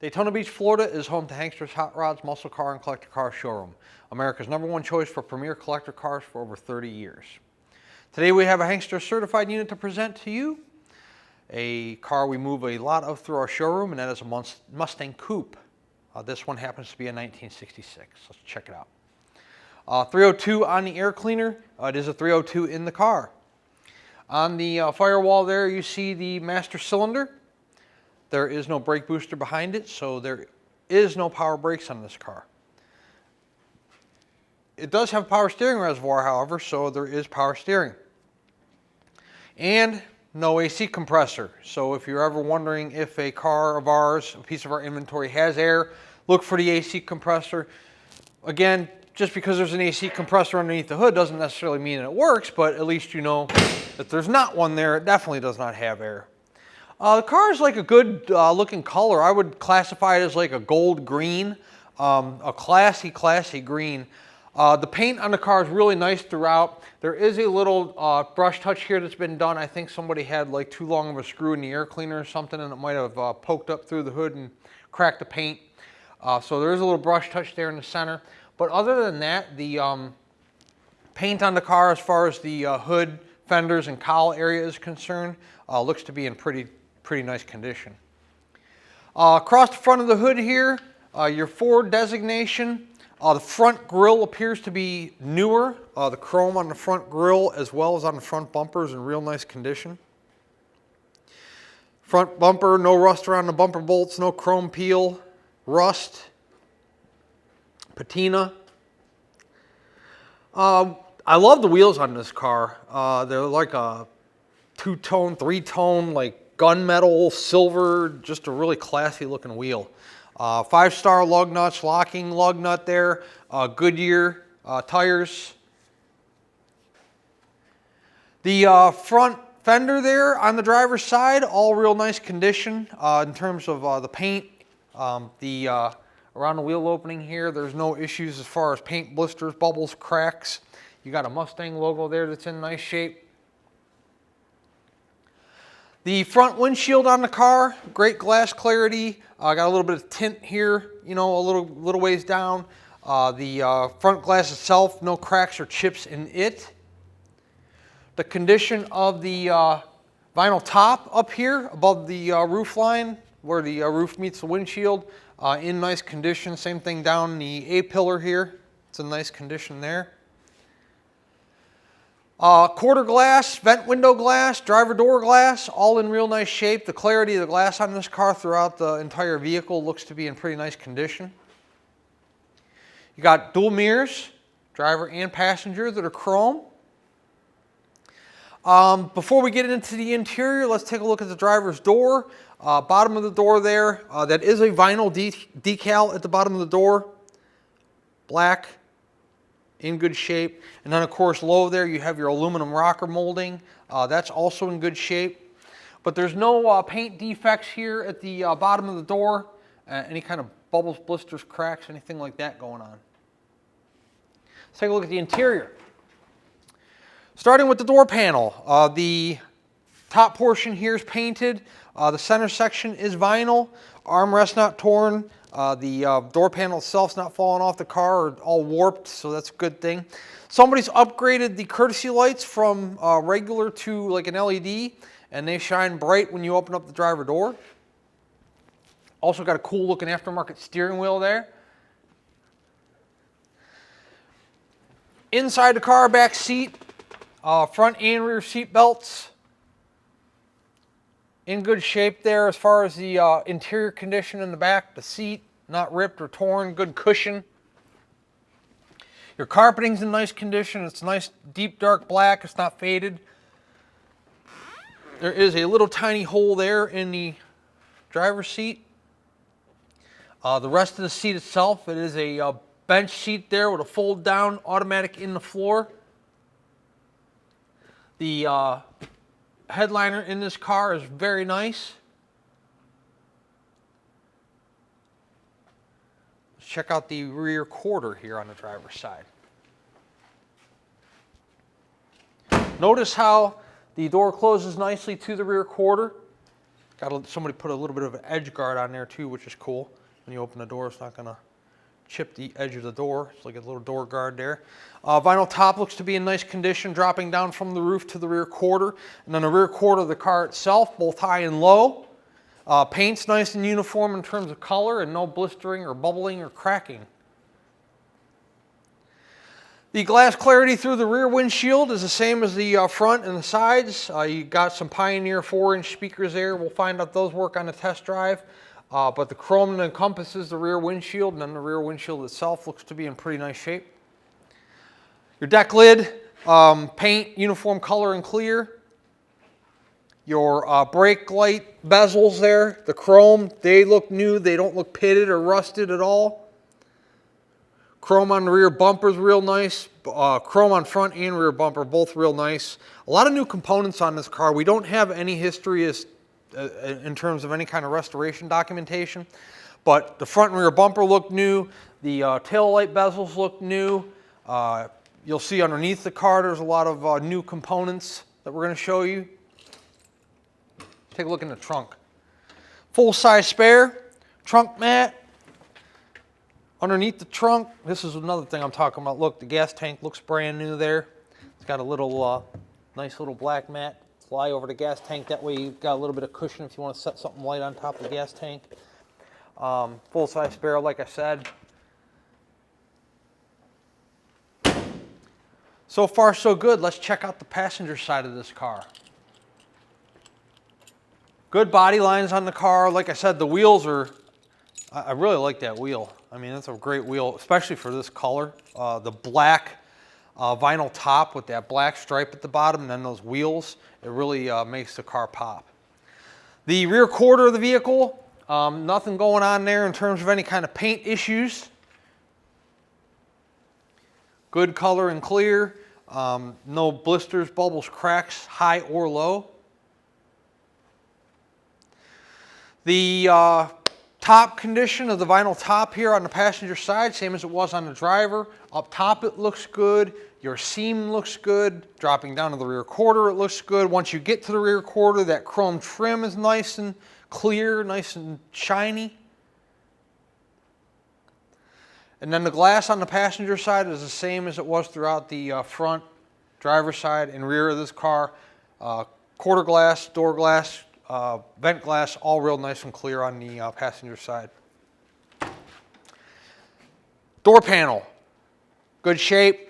Daytona Beach, Florida is home to Hanksters Hot Rods, Muscle Car, and Collector Car Showroom, America's #1 choice for premier collector cars for over 30 years. Today we have a Hanksters certified unit to present to you, a car we move a lot of through our showroom, and that is a Mustang Coupe. This one happens to be a 1966. Let's check it out. 302 on the air cleaner. It is a 302 in the car. On the firewall there you see the master cylinder. There is no brake booster behind it, so there is no power brakes on this car. It does have a power steering reservoir, however, so there is power steering. And no AC compressor. So if you're ever wondering if a car of ours, a piece of our inventory has air, look for the AC compressor. Again, just because there's an AC compressor underneath the hood doesn't necessarily mean it works, but at least you know that there's not one there. It definitely does not have air. The car is like a good looking color. I would classify it as like a gold green, a classy green. The paint on the car is really nice throughout. There is a little brush touch here that's been done. I think somebody had like too long of a screw in the air cleaner or something, and it might have poked up through the hood and cracked the paint. So there is a little brush touch there in the center. But other than that, the paint on the car, as far as the hood, fenders, and cowl area is concerned, looks to be in pretty nice condition. Across the front of the hood here, your Ford designation. The front grille appears to be newer. The chrome on the front grille as well as on the front bumper is in real nice condition. Front bumper, no rust around the bumper bolts, no chrome peel, rust, patina. I love the wheels on this car. They're like a two-tone, three-tone, like gunmetal, silver, just a really classy looking wheel. 5-star lug nuts, locking lug nut there, Goodyear tires. The front fender there on the driver's side, all real nice condition in terms of the paint. Around the wheel opening here, there's no issues as far as paint blisters, bubbles, cracks. You got a Mustang logo there that's in nice shape. The front windshield on the car, great glass clarity. Got a little bit of tint here, you know, a little ways down. The front glass itself, no cracks or chips in it. The condition of the vinyl top up here above the roof line, where the roof meets the windshield, in nice condition. Same thing down the A-pillar here. It's in nice condition there. Quarter glass, vent window glass, driver door glass, all in real nice shape. The clarity of the glass on this car throughout the entire vehicle looks to be in pretty nice condition. You got dual mirrors, driver and passenger, that are chrome. Before we get into the interior, let's take a look at the driver's door. Bottom of the door there, that is a vinyl decal at the bottom of the door. Black, in good shape. And then of course low there you have your aluminum rocker molding. That's also in good shape. But there's no paint defects here at the bottom of the door. Any kind of bubbles, blisters, cracks, anything like that going on. Let's take a look at the interior. Starting with the door panel. The top portion here is painted. The center section is vinyl. Armrest not torn. The door panel itself is not falling off the car or all warped, so that's a good thing. Somebody's upgraded the courtesy lights from regular to like an LED, and they shine bright when you open up the driver door. Also got a cool looking aftermarket steering wheel there. Inside the car, back seat, front and rear seat belts. In good shape there as far as the interior condition in the back. The seat, not ripped or torn, good cushion. Your carpeting's in nice condition. It's nice deep dark black, it's not faded. There is a little tiny hole there in the driver's seat. The rest of the seat itself, it is a bench seat there with a fold down automatic in the floor. The headliner in this car is very nice. Let's check out the rear quarter here on the driver's side. Notice how the door closes nicely to the rear quarter. somebody put a little bit of an edge guard on there too, which is cool. When you open the door, it's not going to chip the edge of the door. It's like a little door guard there. Vinyl top looks to be in nice condition, dropping down from the roof to the rear quarter. And then the rear quarter of the car itself, both high and low. Paint's nice and uniform in terms of color and no blistering or bubbling or cracking. The glass clarity through the rear windshield is the same as the front and the sides. You got some Pioneer 4-inch speakers there. We'll find out those work on the test drive. But the chrome that encompasses the rear windshield, and then the rear windshield itself looks to be in pretty nice shape. Your deck lid, paint, uniform color and clear. Your brake light bezels there, the chrome, they look new. They don't look pitted or rusted at all. Chrome on the rear bumper is real nice. Chrome on front and rear bumper, both real nice. A lot of new components on this car. We don't have any history in terms of any kind of restoration documentation, but the front and rear bumper look new. The tail light bezels look new. You'll see underneath the car there's a lot of new components that we're going to show you. Take a look in the trunk. Full-size spare, trunk mat. Underneath the trunk, this is another thing I'm talking about. Look, the gas tank looks brand new there. It's got a little, nice little black mat. Fly over the gas tank. That way you've got a little bit of cushion if you want to set something light on top of the gas tank. Full-size spare, like I said. So far, so good. Let's check out the passenger side of this car. Good body lines on the car. Like I said, the wheels are, I really like that wheel. I mean, that's a great wheel, especially for this color. The black vinyl top with that black stripe at the bottom and then those wheels, it really makes the car pop. The rear quarter of the vehicle, nothing going on there in terms of any kind of paint issues. Good color and clear. No blisters, bubbles, cracks, high or low. The top condition of the vinyl top here on the passenger side, same as it was on the driver. Up top it looks good. Your seam looks good. Dropping down to the rear quarter it looks good. Once you get to the rear quarter, that chrome trim is nice and clear, nice and shiny. And then the glass on the passenger side is the same as it was throughout the front, driver's side, and rear of this car. Quarter glass, door glass, vent glass, all real nice and clear on the passenger side. Door panel, good shape.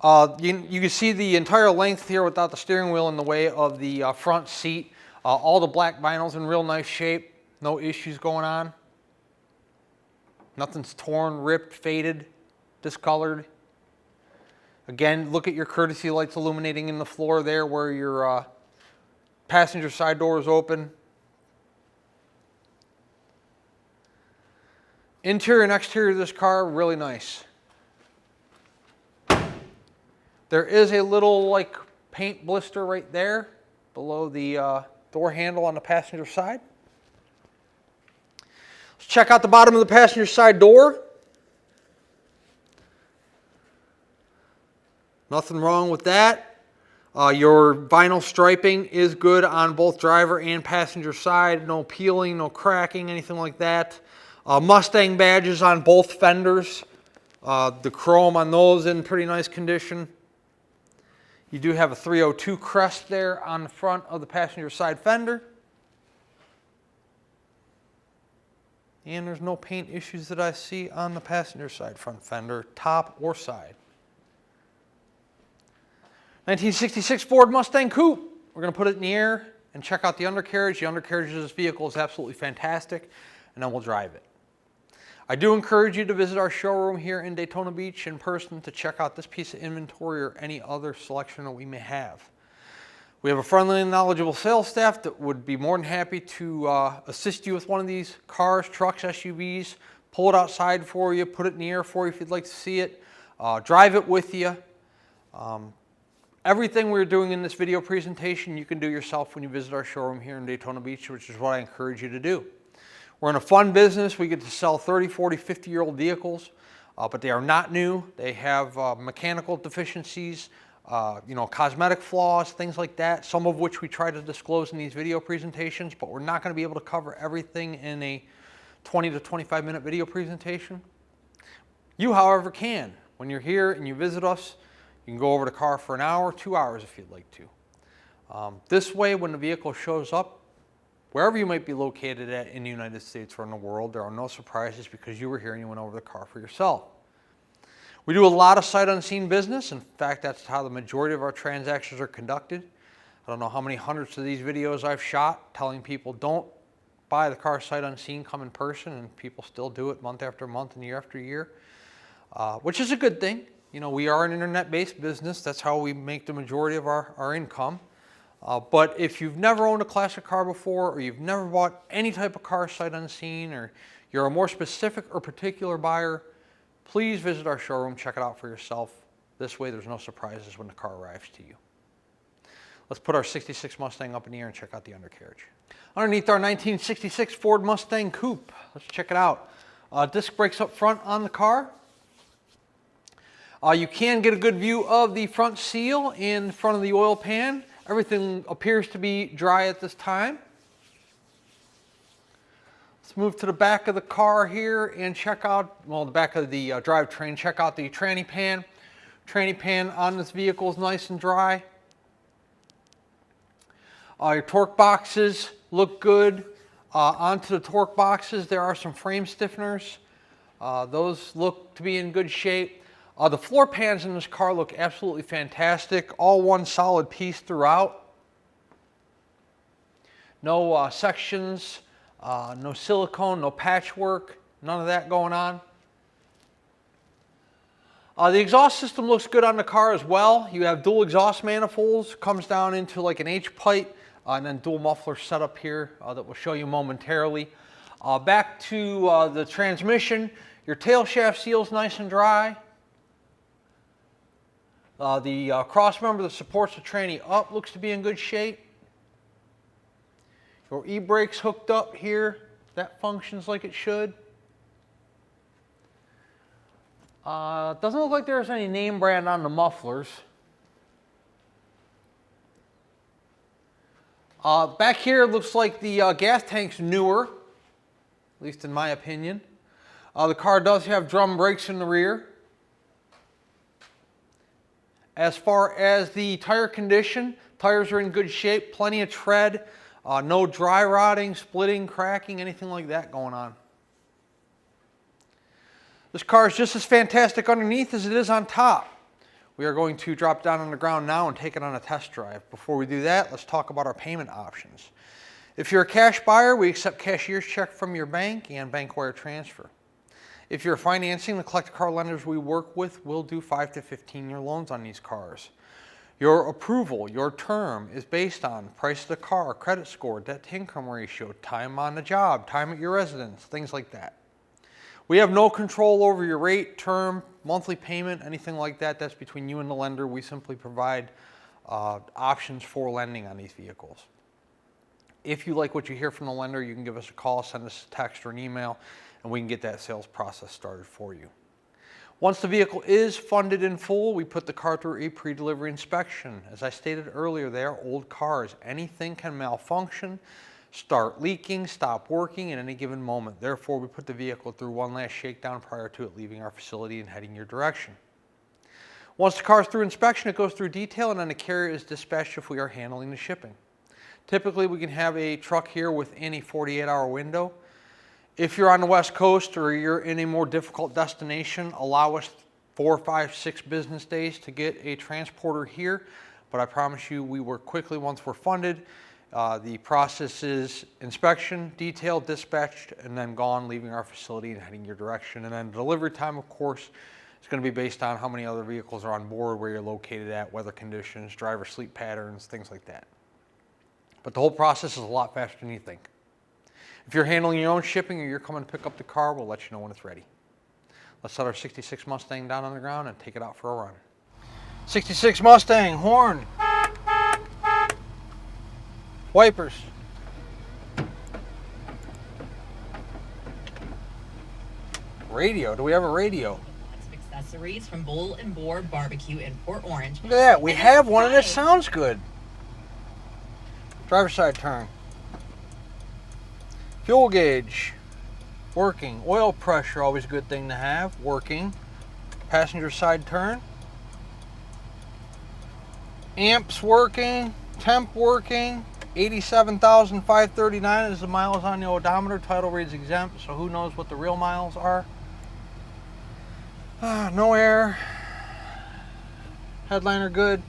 You can see the entire length here without the steering wheel in the way of the front seat. All the black vinyl's in real nice shape, no issues going on. Nothing's torn, ripped, faded, discolored. Again, look at your courtesy lights illuminating in the floor there where your passenger side door is open. Interior and exterior of this car, really nice. There is a little like paint blister right there below the door handle on the passenger side. Let's check out the bottom of the passenger side door. Nothing wrong with that. Your vinyl striping is good on both driver and passenger side. No peeling, no cracking, anything like that. Mustang badges on both fenders. The chrome on those in pretty nice condition. You do have a 302 crest there on the front of the passenger side fender. And there's no paint issues that I see on the passenger side front fender, top or side. 1966 Ford Mustang Coupe. We're going to put it in the air and check out the undercarriage. The undercarriage of this vehicle is absolutely fantastic, and then we'll drive it. I do encourage you to visit our showroom here in Daytona Beach in person to check out this piece of inventory or any other selection that we may have. We have a friendly and knowledgeable sales staff that would be more than happy to assist you with one of these cars, trucks, SUVs, pull it outside for you, put it in the air for you if you'd like to see it, drive it with you. Everything we're doing in this video presentation you can do yourself when you visit our showroom here in Daytona Beach, which is what I encourage you to do. We're in a fun business. We get to sell 30, 40, 50-year-old vehicles, but they are not new. They have mechanical deficiencies. cosmetic flaws, things like that, some of which we try to disclose in these video presentations, but we're not going to be able to cover everything in a 20 to 25 minute video presentation. You, however, can. When you're here and you visit us, you can go over the car for an hour, 2 hours if you'd like to. This way, when the vehicle shows up, wherever you might be located at in the United States or in the world, there are no surprises because you were here and you went over the car for yourself. We do a lot of sight unseen business. In fact, that's how the majority of our transactions are conducted. I don't know how many hundreds of these videos I've shot telling people don't buy the car sight unseen, come in person, and people still do it month after month and year after year, which is a good thing. We are an internet-based business. That's how we make the majority of our income. But if you've never owned a classic car before, or you've never bought any type of car sight unseen, or you're a more specific or particular buyer, please visit our showroom, check it out for yourself. This way there's no surprises when the car arrives to you. Let's put our 66 Mustang up in the air and check out the undercarriage. Underneath our 1966 Ford Mustang Coupe, let's check it out. Disc brakes up front on the car. You can get a good view of the front seal in front of the oil pan. Everything appears to be dry at this time. Let's move to the back of the car here and check out, the back of the drivetrain, check out the tranny pan. Tranny pan on this vehicle is nice and dry. Your torque boxes look good. Onto the torque boxes, there are some frame stiffeners. Those look to be in good shape. The floor pans in this car look absolutely fantastic. All one solid piece throughout. No sections, no silicone, no patchwork, none of that going on. The exhaust system looks good on the car as well. You have dual exhaust manifolds, comes down into like an H pipe, and then dual muffler setup here that we'll show you momentarily. Back to the transmission, your tail shaft seal's nice and dry. The cross member that supports the tranny up looks to be in good shape. Your e-brakes hooked up here. That functions like it should. Doesn't look like there's any name brand on the mufflers. Back here it looks like the gas tank's newer, at least in my opinion. The car does have drum brakes in the rear. As far as the tire condition, tires are in good shape, plenty of tread, no dry rotting, splitting, cracking, anything like that going on. This car is just as fantastic underneath as it is on top. We are going to drop down on the ground now and take it on a test drive. Before we do that, let's talk about our payment options. If you're a cash buyer, we accept cashier's check from your bank and bank wire transfer. If you're financing, the collector car lenders we work with will do 5 to 15-year loans on these cars. Your approval, your term, is based on price of the car, credit score, debt to income ratio, time on the job, time at your residence, things like that. We have no control over your rate, term, monthly payment, anything like that. That's between you and the lender. We simply provide options for lending on these vehicles. If you like what you hear from the lender, you can give us a call, send us a text or an email, and we can get that sales process started for you. Once the vehicle is funded in full, we put the car through a pre-delivery inspection. As I stated earlier, they are old cars. Anything can malfunction, start leaking, stop working at any given moment. Therefore, we put the vehicle through one last shakedown prior to it leaving our facility and heading your direction. Once the car is through inspection, it goes through detail, and then the carrier is dispatched if we are handling the shipping. Typically, we can have a truck here within a 48-hour window. If you're on the West Coast or you're in a more difficult destination, allow us 4, 5, 6 business days to get a transporter here. But I promise you, we work quickly once we're funded. The process is inspection, detail, dispatched, and then gone, leaving our facility and heading your direction. And then delivery time, of course, is going to be based on how many other vehicles are on board, where you're located at, weather conditions, driver sleep patterns, things like that. But the whole process is a lot faster than you think. If you're handling your own shipping or you're coming to pick up the car, we'll let you know when it's ready. Let's set our 66 Mustang down on the ground and take it out for a run. 66 Mustang, horn. Wipers. Radio, do we have a radio? Let's fix that. accessories from Bull and Boar Barbecue in Port Orange. Look at that. We have one and it sounds good. Driver's side turn. Fuel gauge. Working. Oil pressure, always a good thing to have. Working. Passenger side turn. Amps working. Temp working. 87,539 is the miles on the odometer. Title reads exempt, so who knows what the real miles are. No air. Headliner good.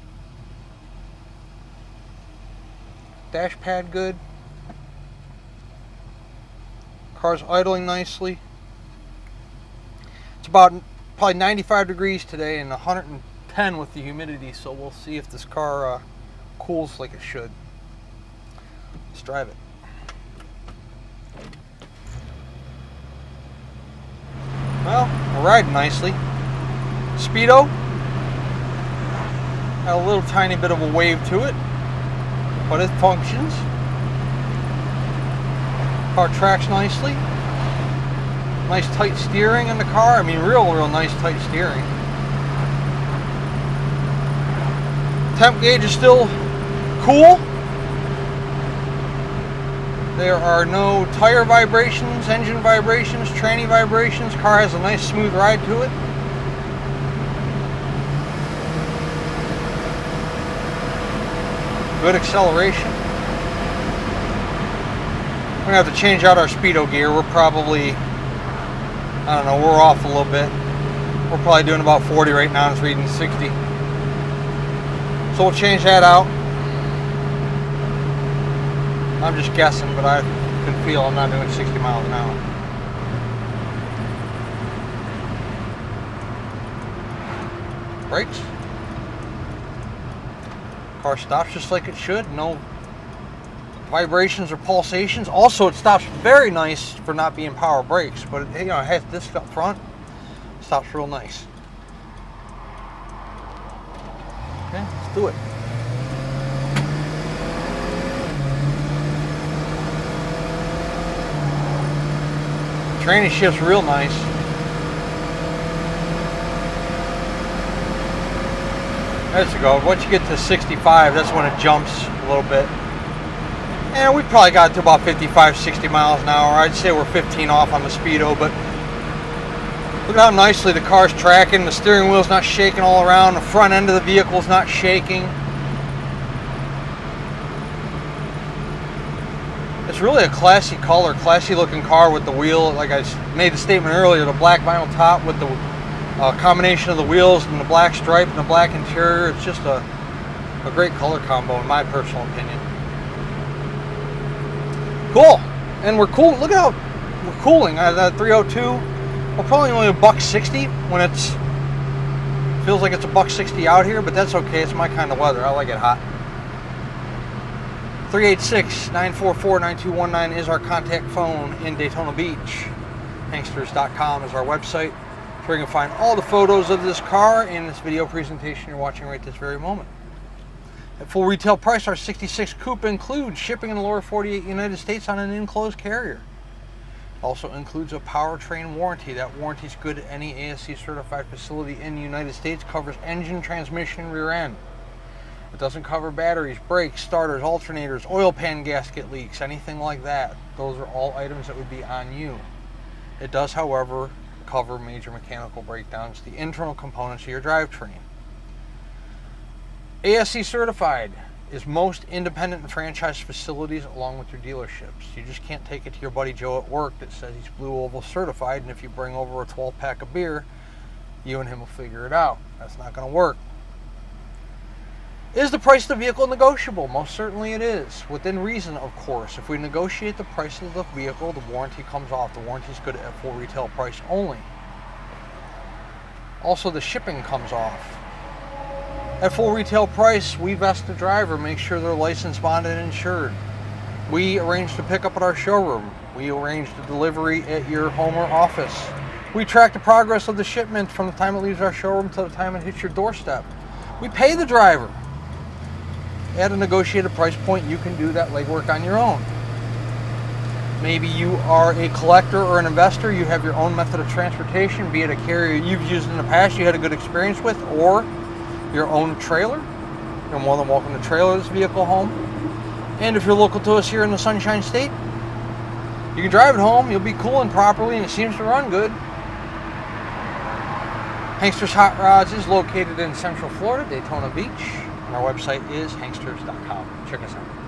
Dash pad good. Car's idling nicely. It's about probably 95 degrees today and 110 with the humidity, so we'll see if this car cools like it should. Let's drive it. Well, we're riding nicely. Speedo. Got a little tiny bit of a wave to it, but it functions. Car tracks nicely. Nice tight steering in the car. I mean, real nice tight steering. Temp gauge is still cool. There are no tire vibrations, engine vibrations, tranny vibrations. Car has a nice smooth ride to it. Good acceleration. We're gonna have to change out our speedo gear. We're probably, I don't know, we're off a little bit. We're probably doing about 40 right now and it's reading 60. So we'll change that out. I'm just guessing, but I can feel I'm not doing 60 miles an hour. Brakes. Car stops just like it should. No vibrations or pulsations. Also, it stops very nice for not being power brakes, but it has disc up front. Stops real nice. Okay, let's do it. Tranny shift's real nice. There you go. Once you get to 65, that's when it jumps a little bit. And we probably got to about 55, 60 miles an hour. I'd say we're 15 off on the speedo, but look at how nicely the car's tracking. The steering wheel's not shaking all around. The front end of the vehicle's not shaking. It's really a classy color, classy looking car with the wheel. Like I made the statement earlier, the black vinyl top with the combination of the wheels and the black stripe and the black interior. It's just a great color combo in my personal opinion. Cool. And we're cool. Look at how we're cooling. That 302, we're probably only $1.60 when it's feels like it's $1.60 out here, but that's okay. It's my kind of weather. I like it hot. 386-944-9219 is our contact phone in Daytona Beach. Hanksters.com is our website. Where you can find all the photos of this car and this video presentation you're watching right this very moment. At full retail price, our 66 Coupe includes shipping in the lower 48 United States on an enclosed carrier. Also includes a powertrain warranty. That warranty is good at any ASC certified facility in the United States. Covers engine, transmission, rear end. It doesn't cover batteries, brakes, starters, alternators, oil pan gasket leaks, anything like that. Those are all items that would be on you. It does, however, cover major mechanical breakdowns, the internal components of your drivetrain. ASC certified is most independent and franchise facilities along with your dealerships. You just can't take it to your buddy Joe at work that says he's Blue Oval certified, and if you bring over a 12-pack of beer, you and him will figure it out. That's not going to work. Is the price of the vehicle negotiable? Most certainly it is. Within reason, of course. If we negotiate the price of the vehicle, the warranty comes off. The warranty is good at full retail price only. Also, the shipping comes off. At full retail price, we vest the driver, make sure they're licensed, bonded, and insured. We arrange the pickup at our showroom. We arrange the delivery at your home or office. We track the progress of the shipment from the time it leaves our showroom to the time it hits your doorstep. We pay the driver. At a negotiated price point, you can do that legwork on your own. Maybe you are a collector or an investor, you have your own method of transportation, be it a carrier you've used in the past, you had a good experience with, or your own trailer. You're more than welcome to trailer this vehicle home. And if you're local to us here in the Sunshine State, you can drive it home, you'll be cooling properly, and it seems to run good. Hanksters Hot Rods is located in Central Florida, Daytona Beach, and our website is hanksters.com. Check us out.